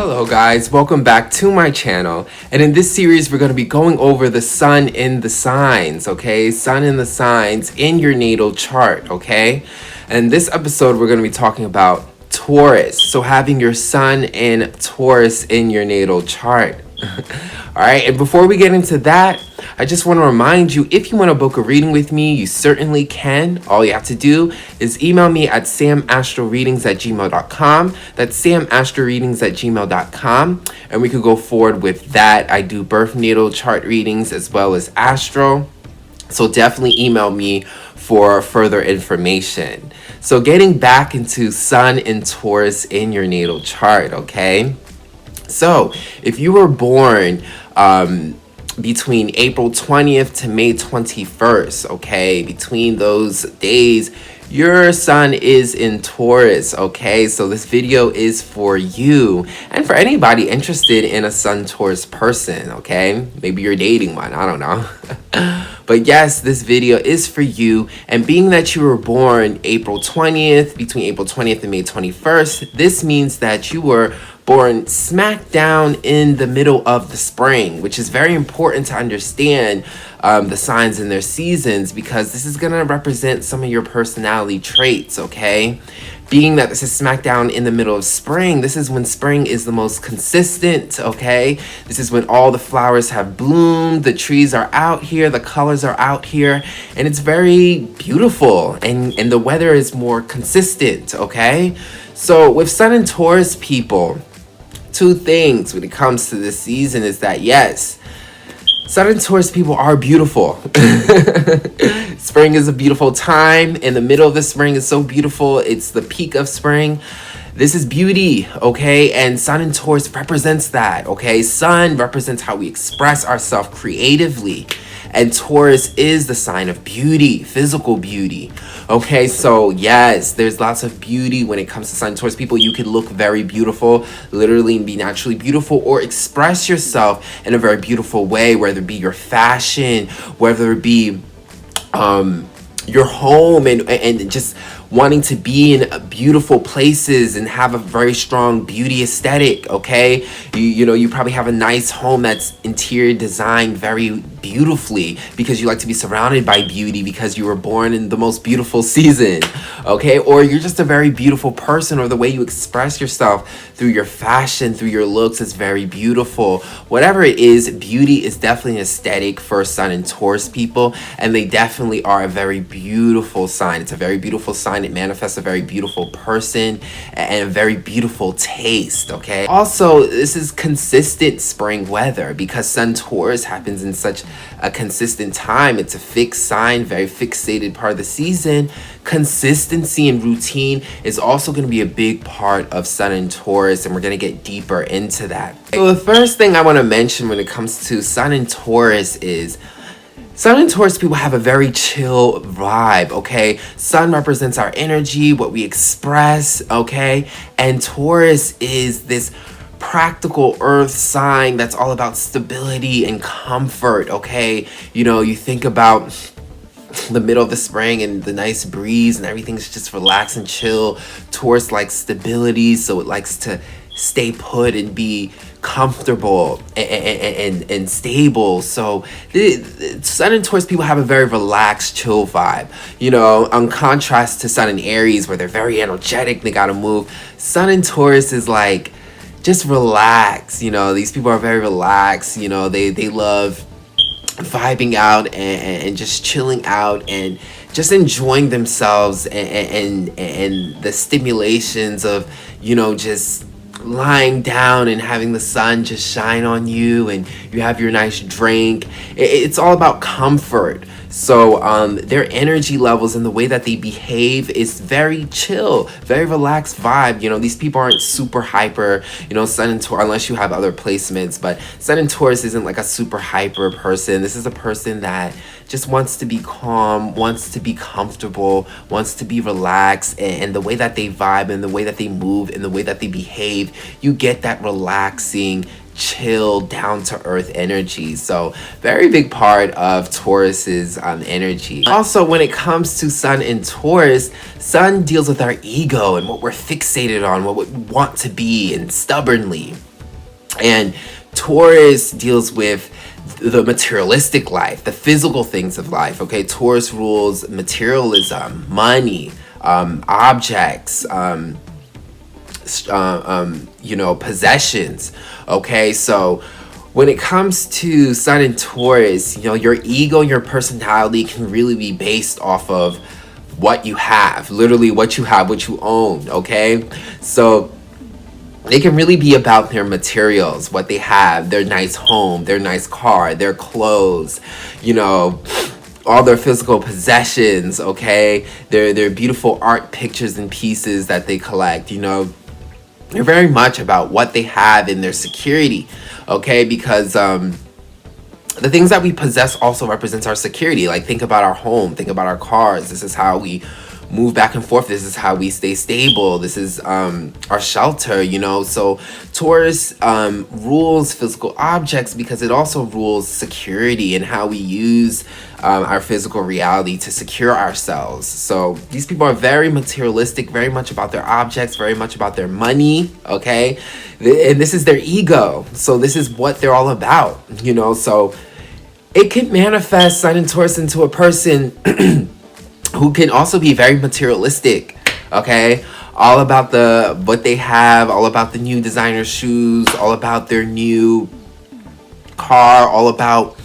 Hello guys, welcome back to my channel, and in this series we're going to be going over the sun in the signs, okay? Sun in the signs in your natal chart, okay? And this episode we're going to be talking about Taurus, so having your sun in Taurus in your natal chart. Alright, and before we get into that, I just want to remind you, if you want to book a reading with me, you certainly can. All you have to do is email me at samastralreadings@gmail.com. That's samastralreadings@gmail.com, and we could go forward with that. I do birth natal chart readings as well as astro, so definitely email me for further information. So getting back into sun in Taurus in your natal chart, okay? So if you were born between April 20th to May 21st, okay, between those days, your sun is in Taurus, okay? So this video is for you and for anybody interested in a sun Taurus person, okay? Maybe you're dating one, I don't know. But yes, this video is for you, and being that you were born April 20th, between April 20th and May 21st, this means that you were born smack down in the middle of the spring, which is very important to understand the signs and their seasons, because this is going to represent some of your personality traits, okay? Being that this is smack down in the middle of spring, this is when spring is the most consistent, okay? This is when all the flowers have bloomed, the trees are out here, the colors are out here, and it's very beautiful, and the weather is more consistent, okay? So with sun and Taurus people, two things when it comes to this season is that, yes, sun and Taurus people are beautiful. Spring is a beautiful time. In the middle of the spring is so beautiful. It's the peak of spring. This is beauty, okay? And sun and Taurus represents that, okay? Sun represents how we express ourselves creatively. And Taurus is the sign of beauty, physical beauty. Okay, so yes, there's lots of beauty when it comes to sun and Taurus people. You can look very beautiful, literally, and be naturally beautiful, or express yourself in a very beautiful way, whether it be your fashion, whether it be your home, and just wanting to be in beautiful places and have a very strong beauty aesthetic, okay? You know, you probably have a nice home that's interior designed very beautifully because you like to be surrounded by beauty because you were born in the most beautiful season, okay? Or you're just a very beautiful person, or the way you express yourself through your fashion, through your looks is very beautiful. Whatever it is, beauty is definitely an aesthetic for sun and Taurus people, and they definitely are a very beautiful sign. It's a very beautiful sign. It manifests a very beautiful person and a very beautiful taste, okay? Also, this is consistent spring weather because sun Taurus happens in such a consistent time. It's a fixed sign, very fixated part of the season. Consistency and routine is also going to be a big part of sun and Taurus, and we're going to get deeper into that. So the first thing I want to mention when it comes to sun and Taurus is sun and Taurus people have a very chill vibe, okay? Sun represents our energy, what we express, okay? And Taurus is this practical earth sign that's all about stability and comfort, okay? You know, you think about the middle of the spring and the nice breeze and everything's just relaxed and chill. Taurus likes stability, so it likes to stay put and be comfortable and stable. So sun and Taurus people have a very relaxed, chill vibe, you know, on contrast to sun and Aries where they're very energetic, they gotta move. Sun and Taurus is like, just relax, you know. These people are very relaxed, you know. They love vibing out and just chilling out and just enjoying themselves and the stimulations of, you know, just lying down and having the sun just shine on you, and you have your nice drink. It's all about comfort. So their energy levels and the way that they behave is very chill, very relaxed vibe. You know, these people aren't super hyper, you know, sun and Taurus, unless you have other placements, but sun and Taurus isn't like a super hyper person. This is a person that just wants to be calm, wants to be comfortable, wants to be relaxed, and the way that they vibe and the way that they move and the way that they behave, you get that relaxing, chill, down-to-earth energy. So very big part of Taurus's energy. Also, when it comes to sun and Taurus, sun deals with our ego and what we're fixated on, what we want to be, and stubbornly. And Taurus deals with the materialistic life, the physical things of life. Okay, Taurus rules materialism, money, objects, possessions. Okay, so when it comes to Sun and Taurus, your ego, your personality can really be based off of what you have, literally what you have, what you own. Okay, so it can really be about their materials, what they have, their nice home, their nice car, their clothes, all their physical possessions, okay? Their beautiful art pictures and pieces that they collect, They're very much about what they have in their security, okay? Because the things that we possess also represents our security. Like, think about our home, think about our cars. This is how we move back and forth. This is how we stay stable. This is our shelter, So Taurus rules physical objects because it also rules security and how we use our physical reality to secure ourselves. So these people are very materialistic, very much about their objects, very much about their money, okay? And this is their ego. So this is what they're all about, So it can manifest Sun and Taurus into a person who can also be very materialistic, okay? All about what they have, all about the new designer shoes, all about their new car, all about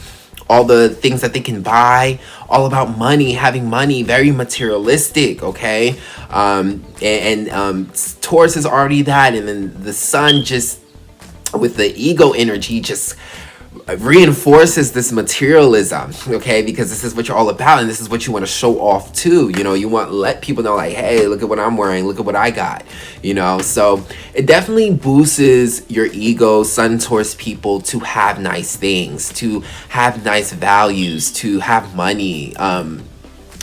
all the things that they can buy, all about money, having money, very materialistic, okay? Taurus is already that, and then the Sun just, with the ego energy, just reinforces this materialism, okay? Because this is what you're all about, and this is what you want to show off too. You want to let people know, like, hey, look at what I'm wearing, look at what I got, So it definitely boosts your ego, Sun Taurus people, to have nice things, to have nice values, to have money.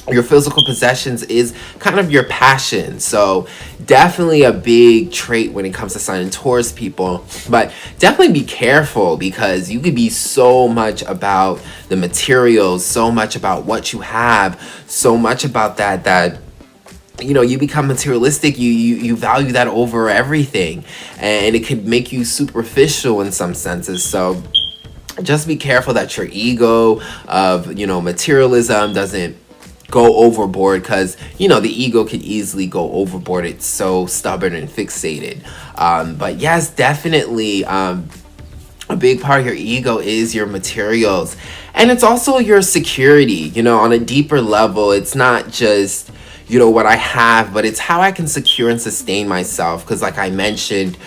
Your physical possessions is kind of your passion. So definitely a big trait when it comes to Sun and Taurus people. But definitely be careful, because you could be so much about the materials, so much about what you have, so much about that you become materialistic. You value that over everything, and it could make you superficial in some senses. So just be careful that your ego of materialism doesn't go overboard, because the ego can easily go overboard. It's so stubborn and fixated. But yes, definitely a big part of your ego is your materials, and it's also your security. On a deeper level, it's not just what I have, but it's how I can secure and sustain myself. Because like I mentioned,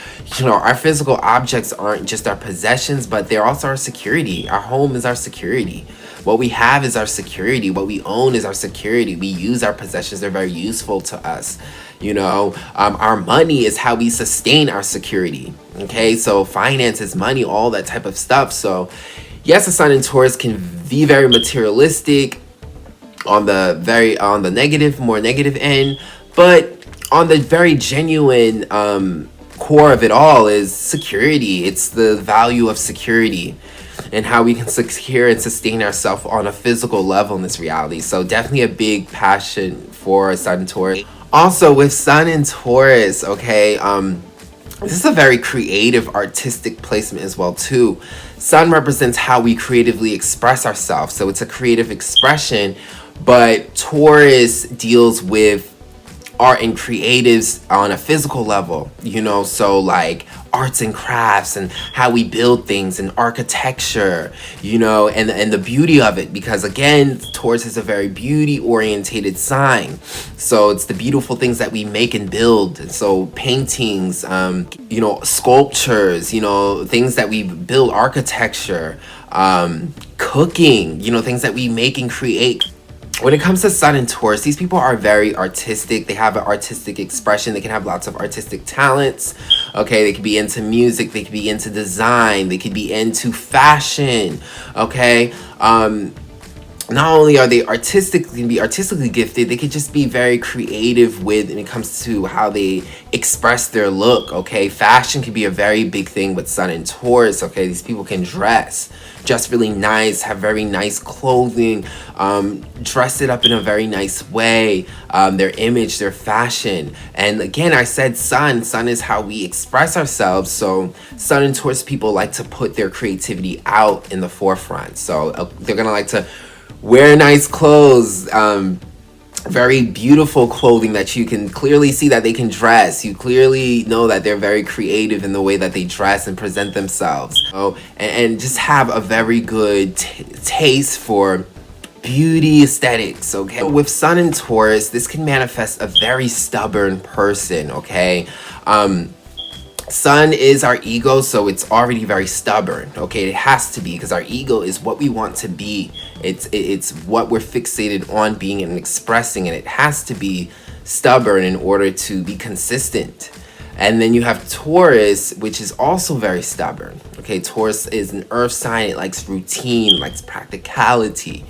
our physical objects aren't just our possessions, but they're also our security. Our home is our security. What we have is our security. What we own is our security. We use our possessions. They're very useful to us. Our money is how we sustain our security. Okay, so finances, money, all that type of stuff. So yes, the Sun in Taurus can be very materialistic on the negative, more negative end, but on the very genuine core of it all is security. It's the value of security and how we can secure and sustain ourselves on a physical level in this reality. So definitely a big passion for Sun and Taurus. Also with Sun and Taurus, okay, this is a very creative, artistic placement as well too. Sun represents how we creatively express ourselves, so it's a creative expression. But Taurus deals with art and creatives on a physical level, so like arts and crafts and how we build things and architecture, and the beauty of it, because again, Taurus is a very beauty orientated sign. So it's the beautiful things that we make and build. And so paintings, sculptures, things that we build, architecture, cooking, things that we make and create. When it comes to Sun and Taurus, these people are very artistic. They have an artistic expression. They can have lots of artistic talents. Okay, they could be into music. They could be into design. They could be into fashion. Okay, not only are they artistically gifted, they could just be very creative when it comes to how they express their look. Okay, fashion can be a very big thing with Sun and Taurus. Okay, these people can dress really nice, have very nice clothing, dress it up in a very nice way, their image, their fashion. And again, I said sun is how we express ourselves. So Sun and Taurus people like to put their creativity out in the forefront. So they're gonna like to wear nice clothes, very beautiful clothing that you can clearly see that they can dress. You clearly know that they're very creative in the way that they dress and present themselves. Oh, and just have a very good taste for beauty aesthetics. Okay, with Sun and Taurus, this can manifest a very stubborn person. Okay, Sun is our ego, so it's already very stubborn. Okay, it has to be, because our ego is what we want to be. It's what we're fixated on being and expressing, and it has to be stubborn in order to be consistent. And then you have Taurus, which is also very stubborn. Okay, Taurus is an earth sign. It likes routine, likes practicality.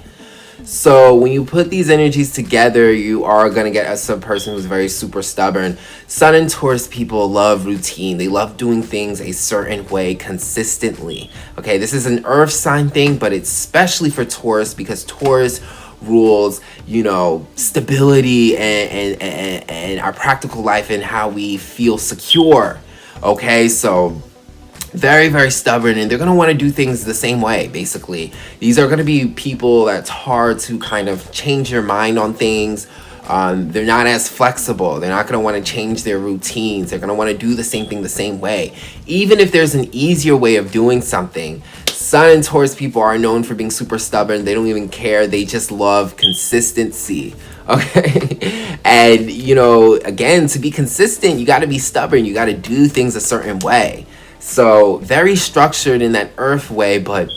So when you put these energies together, you are going to get a person who's very super stubborn. Sun and Taurus people love routine. They love doing things a certain way consistently. Okay, this is an earth sign thing, but it's especially for Taurus, because Taurus rules, you know, stability and our practical life and how we feel secure. Okay, so very, very stubborn, and they're going to want to do things the same way. Basically, these are going to be people that's hard to kind of change your mind on things. They're not as flexible. They're not going to want to change their routines. They're going to want to do the same thing the same way. Even if there's an easier way of doing something, Sun and Taurus people are known for being super stubborn. They don't even care. They just love consistency. Okay, and you know, again, to be consistent, you got to be stubborn. You got to do things a certain way. So very structured in that earth way, but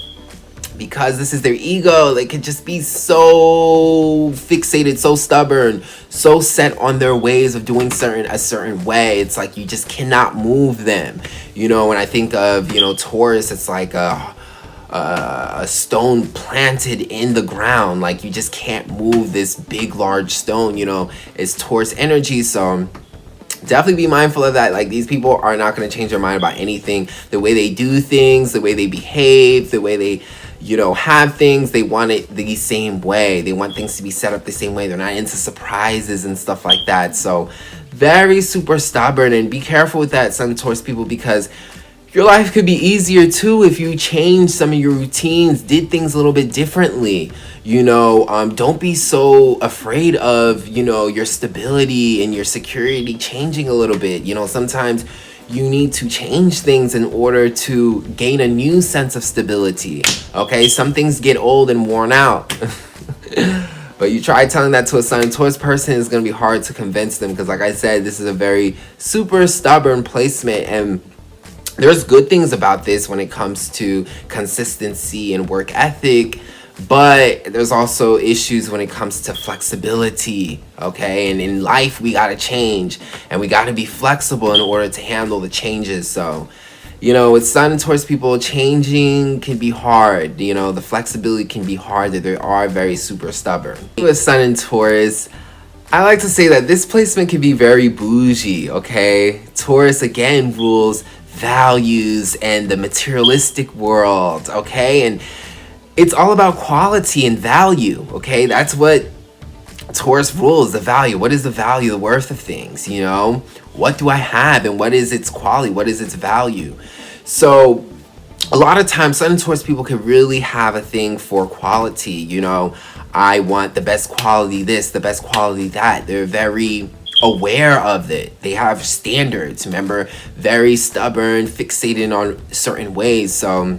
because this is their ego, they could just be so fixated, so stubborn, so set on their ways of doing a certain way. It's like you just cannot move them. You know, when I think of, you know, Taurus, it's like a stone planted in the ground. Like you just can't move this big, large stone. You know, it's Taurus energy, so definitely be mindful of that. Like, these people are not going to change their mind about anything. The way they do things, the way they behave, the way they, you know, have things, they want it the same way. They want things to be set up the same way. They're not into surprises and stuff like that. So very super stubborn, and be careful with that, Sun Taurus people, because your life could be easier too if you change some of your routines, did things a little bit differently. You know, don't be so afraid of, you know, your stability and your security changing a little bit. You know, sometimes you need to change things in order to gain a new sense of stability. Okay, some things get old and worn out. But you try telling that to a Sun Taurus person, it's going to be hard to convince them, because like I said, this is a very super stubborn placement, and there's good things about this when it comes to consistency and work ethic, but there's also issues when it comes to flexibility. Okay, and in life we got to change, and we got to be flexible in order to handle the changes. So, you know, with Sun and Taurus people, changing can be hard. You know, the flexibility can be hard, that they are very super stubborn. With Sun and Taurus, I like to say that this placement can be very bougie. Okay, Taurus again rules values and the materialistic world. Okay, and it's all about quality and value. Okay, that's what Taurus rules, the value. What is the value, the worth of things? You know, what do I have, and what is its quality, what is its value? So a lot of times Sun and Taurus people can really have a thing for quality. You know, I want the best quality this, the best quality that. They're very aware of it. They have standards. Remember, very stubborn, fixated on certain ways. So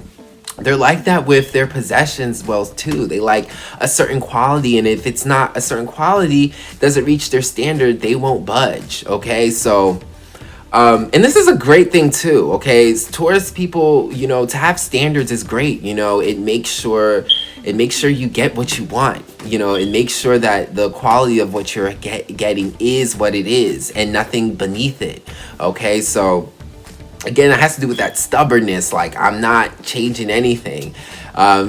they're like that with their possessions well too. They like a certain quality, and if it's not a certain quality, doesn't reach their standard, they won't budge. Okay, so and this is a great thing too. Okay, Taurus people, you know, to have standards is great. You know, it makes sure you get what you want. You know, it makes sure that the quality of what you're getting is what it is, and nothing beneath it. Okay, so again, it has to do with that stubbornness. Like, I'm not changing anything.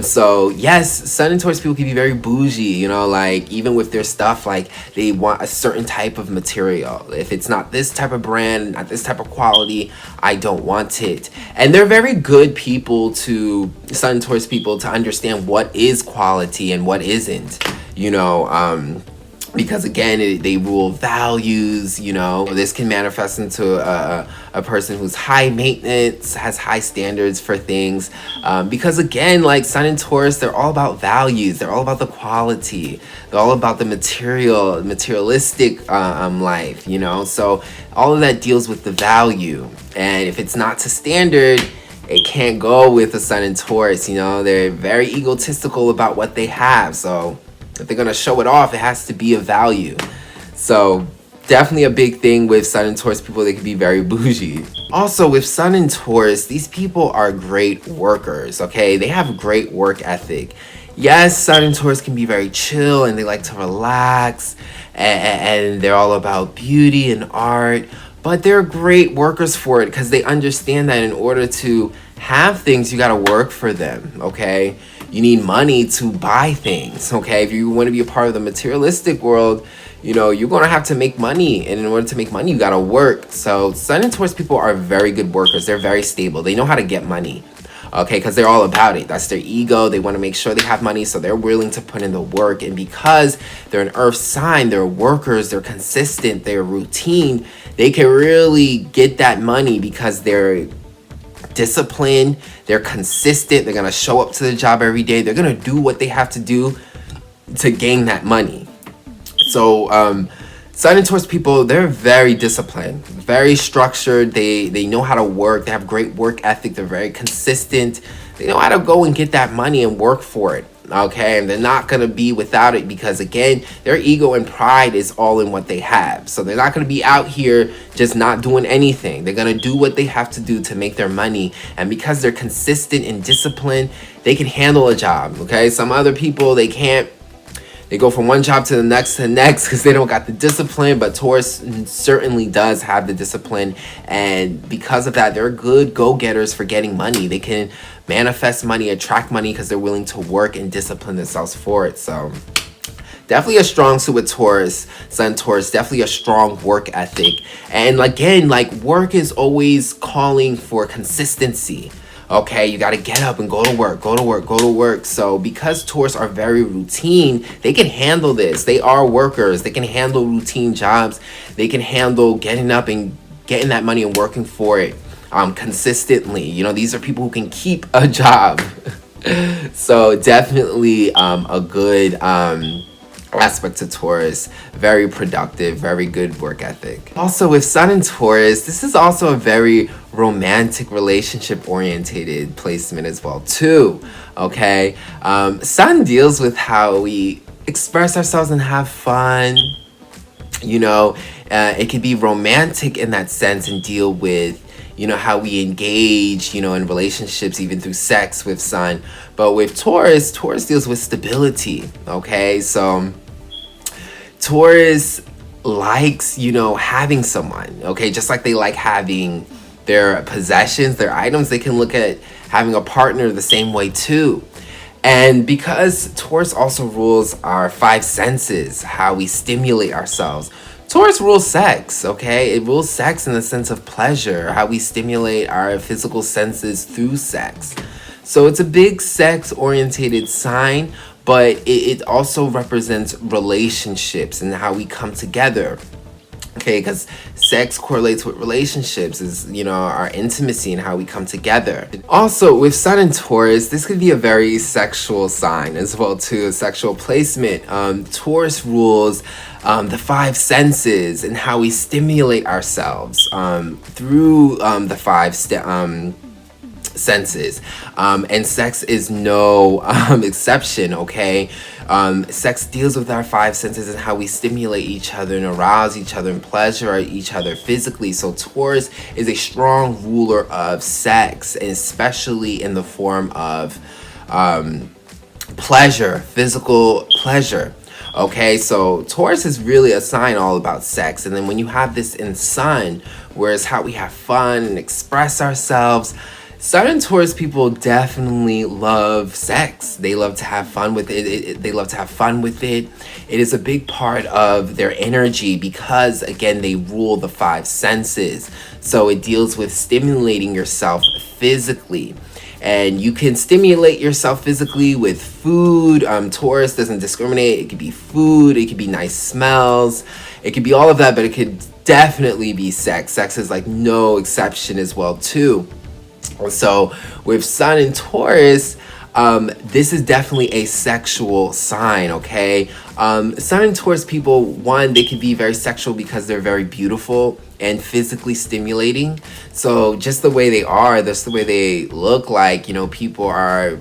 So yes, Sun and Taurus people can be very bougie, you know, like even with their stuff, like they want a certain type of material. If it's not this type of brand, not this type of quality, I don't want it. And they're very good people to, Sun and Taurus people, to understand what is quality and what isn't, you know, because again, they rule values, you know. This can manifest into a person who's high maintenance, has high standards for things, because again, like Sun and Taurus, they're all about values, they're all about the quality, they're all about the materialistic life, you know. So all of that deals with the value, and if it's not to standard, it can't go with a Sun and Taurus, you know. They're very egotistical about what they have, so if they're gonna show it off, it has to be of value. So definitely a big thing with Sun and Taurus people. They can be very bougie. Also with Sun and Taurus, these people are great workers, okay? They have a great work ethic. Yes, Sun and Taurus can be very chill and they like to relax, and they're all about beauty and art, but they're great workers for it because they understand that in order to have things, you gotta work for them, okay? You need money to buy things, okay? If you want to be a part of the materialistic world, you know, you're going to have to make money. And in order to make money, you got to work. So Sun and Taurus people are very good workers. They're very stable. They know how to get money, okay? Because they're all about it. That's their ego. They want to make sure they have money, so they're willing to put in the work. And because they're an earth sign, they're workers, they're consistent, they're routine, they can really get that money because they're disciplined, they're consistent, they're gonna show up to the job every day, they're gonna do what they have to do to gain that money. So Sun and Taurus people, they're very disciplined, very structured, they know how to work, they have great work ethic, they're very consistent, they know how to go and get that money and work for it, okay? And they're not gonna be without it because again, their ego and pride is all in what they have. So they're not gonna be out here just not doing anything. They're gonna do what they have to do to make their money, and because they're consistent and disciplined, they can handle a job, okay? Some other people, they can't. They go from one job to the next because they don't got the discipline, but Taurus certainly does have the discipline, and because of that, they're good go-getters for getting money. They can manifest money, attract money because they're willing to work and discipline themselves for it. So definitely a strong suit with Taurus, Sun Taurus, definitely a strong work ethic. And again, like work is always calling for consistency. Okay, you got to get up and go to work, go to work, go to work. So because Taurus are very routine, they can handle this. They are workers. They can handle routine jobs. They can handle getting up and getting that money and working for it consistently. You know, these are people who can keep a job. So definitely a good aspect to Taurus. Very productive, very good work ethic. Also with Sun and Taurus, this is also a very romantic relationship orientated placement as well too, okay? Sun deals with how we express ourselves and have fun, you know. It can be romantic in that sense and deal with, you know, how we engage, you know, in relationships, even through sex with Sun. But with Taurus, Taurus deals with stability, okay? So Taurus likes, you know, having someone, okay? Just like they like having their possessions, their items, they can look at having a partner the same way too. And because Taurus also rules our five senses, how we stimulate ourselves, Taurus rules sex, okay? It rules sex in the sense of pleasure, how we stimulate our physical senses through sex. So it's a big sex-orientated sign, but it also represents relationships and how we come together, okay? Because sex correlates with relationships, is, you know, our intimacy and how we come together. Also, with Sun and Taurus, this could be a very sexual sign as well too, a sexual placement. Taurus rules the five senses and how we stimulate ourselves through the five senses, and sex is no exception, okay? Sex deals with our five senses and how we stimulate each other and arouse each other and pleasure each other physically. So Taurus is a strong ruler of sex, and especially in the form of pleasure, physical pleasure. Okay, so Taurus is really a sign all about sex. And then when you have this in Sun, whereas how we have fun and express ourselves, Sun and Taurus people definitely love sex. They love to have fun with it. They love to have fun with it. It is a big part of their energy because, again, they rule the five senses. So it deals with stimulating yourself physically. And you can stimulate yourself physically with food. Taurus doesn't discriminate. It could be food. It could be nice smells. It could be all of that, but it could definitely be sex. Sex is like no exception as well, too. So with Sun and Taurus, this is definitely a sexual sign, okay? Sun and Taurus people, one, they can be very sexual because they're very beautiful and physically stimulating. So just the way they are, that's the way they look like, you know, people are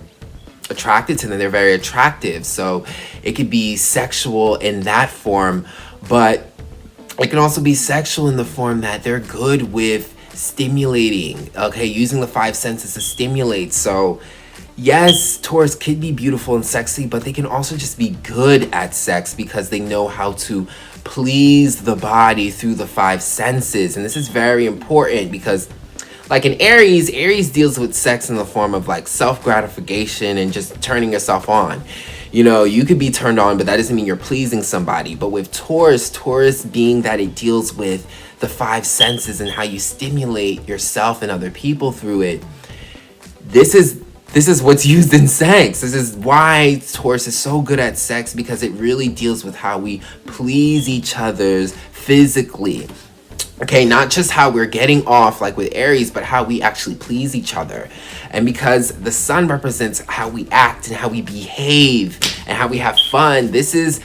attracted to them. They're very attractive. So it could be sexual in that form, but it can also be sexual in the form that they're good with stimulating, okay, using the five senses to stimulate. So yes, Taurus could be beautiful and sexy, but they can also just be good at sex because they know how to please the body through the five senses. And this is very important because, like in Aries deals with sex in the form of like self-gratification and just turning yourself on. You know, you could be turned on, but that doesn't mean you're pleasing somebody. But with Taurus being that it deals with the five senses and how you stimulate yourself and other people through it, this is what's used in sex. This is why Taurus is so good at sex, because it really deals with how we please each other physically. Okay, not just how we're getting off like with Aries, but how we actually please each other. And because the Sun represents how we act and how we behave and how we have fun, this is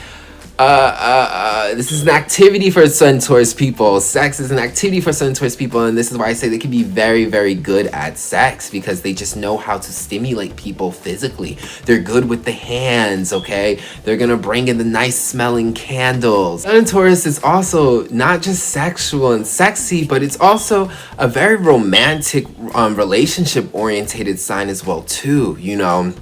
an activity for Sun Taurus people. Sex is an activity for Sun Taurus people, and this is why I say they can be very, very good at sex, because they just know how to stimulate people physically. They're good with the hands, okay? They're gonna bring in the nice smelling candles. Sun Taurus is also not just sexual and sexy, but it's also a very romantic, relationship orientated sign as well too, you know?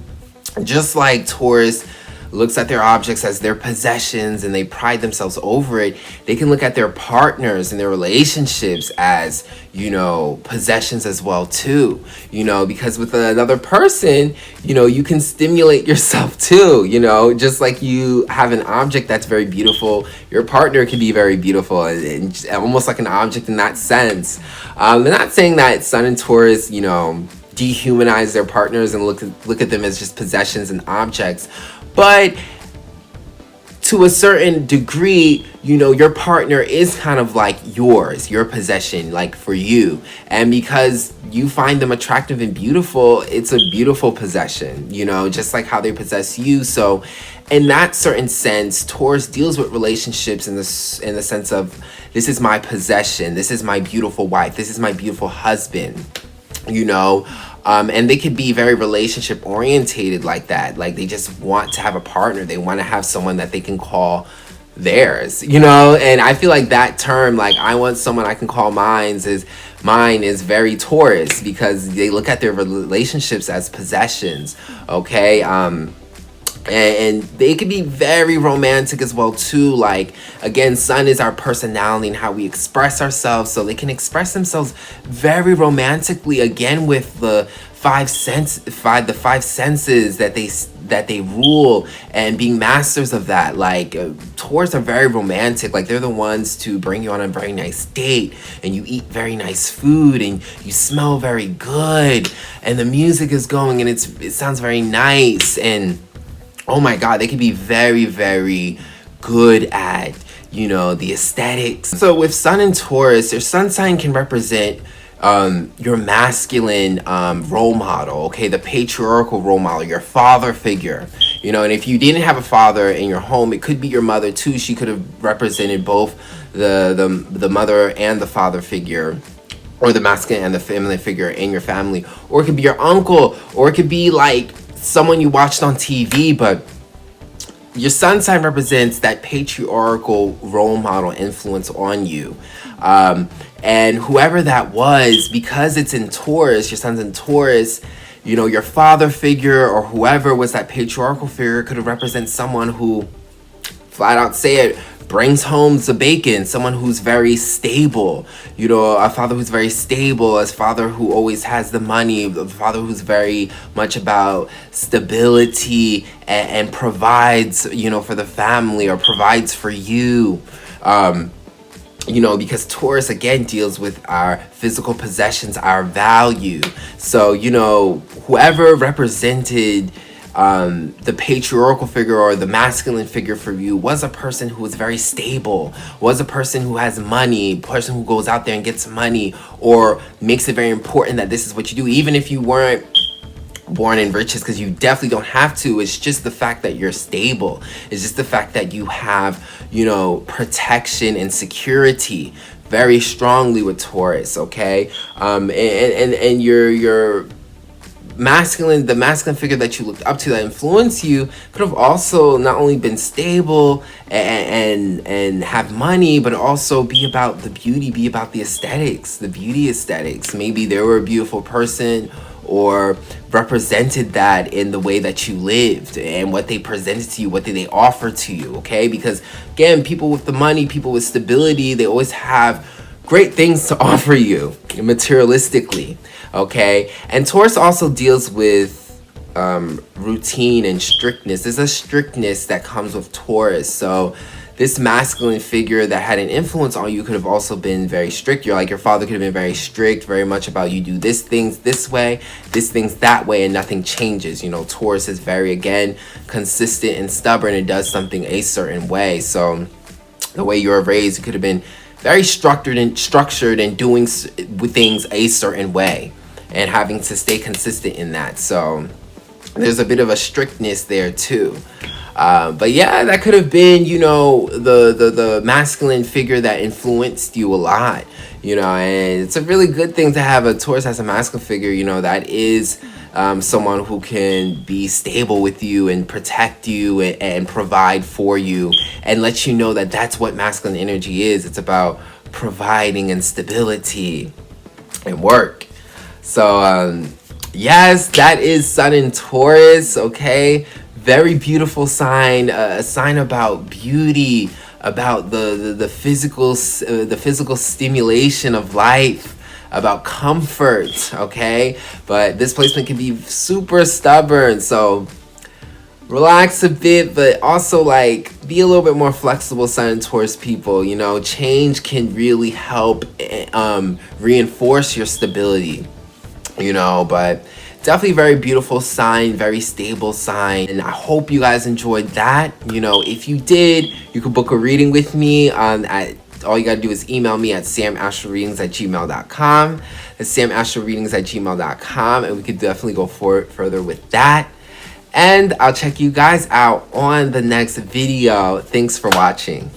Just like Taurus looks at their objects as their possessions and they pride themselves over it, they can look at their partners and their relationships as, you know, possessions as well too, you know, because with another person, you know, you can stimulate yourself too, you know, just like you have an object that's very beautiful, your partner can be very beautiful and almost like an object in that sense. I'm not saying that Sun and Taurus, you know, dehumanize their partners and look at them as just possessions and objects. But to a certain degree, you know, your partner is kind of like yours, your possession, like for you. And because you find them attractive and beautiful, it's a beautiful possession, you know, just like how they possess you. So in that certain sense, Taurus deals with relationships in the sense of, this is my possession, this is my beautiful wife, this is my beautiful husband, you know. And they could be very relationship orientated like that. Like they just want to have a partner. They want to have someone that they can call theirs, you know? And I feel like that term, like I want someone I can call mine is very Taurus, because they look at their relationships as possessions, okay? And they could be very romantic as well too. Like again, Sun is our personality and how we express ourselves, so they can express themselves very romantically, again with the five senses that they rule, and being masters of that. Like Taurus are very romantic. Like they're the ones to bring you on a very nice date, and you eat very nice food, and you smell very good, and the music is going, and it sounds very nice, and oh my God, they can be very, very good at, you know, the aesthetics. So with Sun and Taurus, your sun sign can represent your masculine role model, okay? The patriarchal role model, your father figure, you know. And if you didn't have a father in your home, it could be your mother too. She could have represented both the mother and the father figure, or the masculine and the feminine figure in your family. Or it could be your uncle, or it could be like someone you watched on TV. But your sun sign represents that patriarchal role model influence on you. And whoever that was, because it's in Taurus, your sun's in Taurus, you know, your father figure or whoever was that patriarchal figure could represent someone who flat out say it, brings home the bacon. Someone who's very stable, you know, a father who's very stable, a father who always has the money, a father who's very much about stability and provides, you know, for the family, or provides for you. You know, because Taurus again deals with our physical possessions, our value. So, you know, whoever represented the patriarchal figure or the masculine figure for you was a person who was very stable, was a person who has money, person who goes out there and gets money, or makes it very important that this is what you do, even if you weren't born in riches, because you definitely don't have to. It's just the fact that you're stable. It's just the fact that you have, you know, protection and security very strongly with Taurus, okay? And your masculine, the masculine figure that you looked up to that influenced you could have also not only been stable and have money, but also be about the beauty, be about the aesthetics, the beauty aesthetics. Maybe they were a beautiful person, or represented that in the way that you lived and what they presented to you, what did they offer to you, okay? Because again, people with the money, people with stability, they always have great things to offer you materialistically, okay? And Taurus also deals with routine and strictness. There's a strictness that comes with Taurus. So this masculine figure that had an influence on you could have also been very strict. You're like, your father could have been very strict, very much about you do this things this way, this things that way, and nothing changes. You know, Taurus is very, again, consistent and stubborn and does something a certain way. So the way you were raised, you could have been very structured and doing things a certain way and having to stay consistent in that. So there's a bit of a strictness there too. But yeah, that could have been, you know, the masculine figure that influenced you a lot, you know, and it's a really good thing to have a Taurus as a masculine figure, you know, that is someone who can be stable with you and protect you and provide for you and let you know that that's what masculine energy is. It's about providing and stability and work. So, yes, that is Sun in Taurus, okay? Very beautiful sign, a sign about beauty, about the physical stimulation of life, about comfort, okay? But this placement can be super stubborn, so relax a bit, but also like be a little bit more flexible, Sun and Taurus people. You know, change can really help reinforce your stability, you know, but definitely very beautiful sign, very stable sign, and I hope you guys enjoyed that. You know, if you did, you could book a reading with me all you gotta do is email me at samastralreadings@gmail.com. That's samastralreadings@gmail.com, and we could definitely go further with that. And I'll check you guys out on the next video. Thanks for watching.